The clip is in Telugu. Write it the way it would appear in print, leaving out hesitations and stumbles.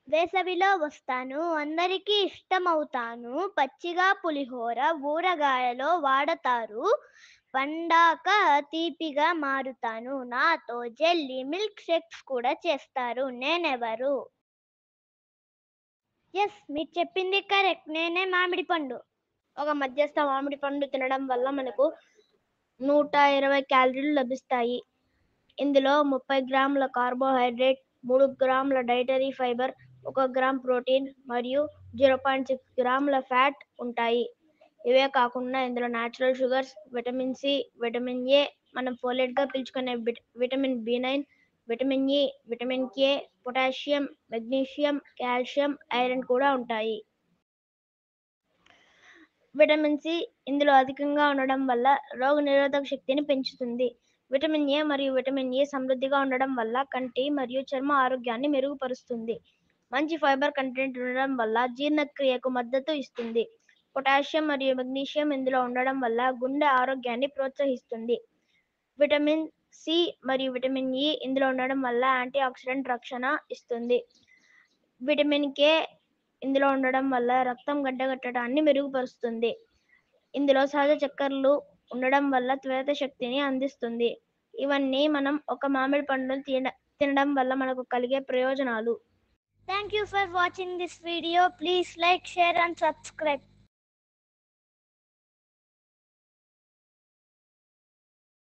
వేసవిలో వస్తాను, అందరికీ ఇష్టమవుతాను. పచ్చిగా పులిహోర ఊరగాయలో వాడతారు. పండాక తీపిగా మారుతాను. నాతో జెల్లీ, మిల్క్ షేక్స్ కూడా చేస్తారు. నేనెవరు? యెస్, మీరు చెప్పింది కరెక్ట్. నేనే మామిడి పండు. ఒక మధ్యస్థ మామిడి పండు తినడం వల్ల మనకు 120 క్యాలరీలు లభిస్తాయి. ఇందులో 30 గ్రాముల కార్బోహైడ్రేట్, 3 గ్రాముల డైటరీ ఫైబర్, 1 గ్రామ్ ప్రోటీన్ మరియు 0.6 గ్రాముల ఫ్యాట్ ఉంటాయి. ఇవే కాకుండా ఇందులో natural sugars, vitamin C, vitamin A, మనం ఫోలేట్గా పిలుచుకునే vitamin B nine, vitamin E, vitamin K, potassium, magnesium, calcium, iron కూడా ఉంటాయి. విటమిన్ సి ఇందులో అధికంగా ఉండడం వల్ల రోగనిరోధక శక్తిని పెంచుతుంది. విటమిన్ ఏ మరియు విటమిన్ ఏ సమృద్ధిగా ఉండడం వల్ల కంటి మరియు చర్మ ఆరోగ్యాన్ని మెరుగుపరుస్తుంది. మంచి ఫైబర్ కంటెంట్ ఉండడం వల్ల జీర్ణక్రియకు మద్దతు ఇస్తుంది. పొటాషియం మరియు మెగ్నీషియం ఇందులో ఉండడం వల్ల గుండె ఆరోగ్యాన్ని ప్రోత్సహిస్తుంది. విటమిన్ సి మరియు విటమిన్ ఇ ఇందులో ఉండడం వల్ల యాంటీ ఆక్సిడెంట్ రక్షణ ఇస్తుంది. విటమిన్ కే ఇందులో ఉండడం వల్ల రక్తం గడ్డకట్టడాన్ని మెరుగుపరుస్తుంది. ఇందులో సహజ చక్కెరలు ఉండడం వల్ల త్వరిత శక్తిని అందిస్తుంది. ఇవన్నీ మనం ఒక మామిడి పండును తినడం వల్ల మనకు కలిగే ప్రయోజనాలు. Thank you for watching this video. Please like, share and subscribe.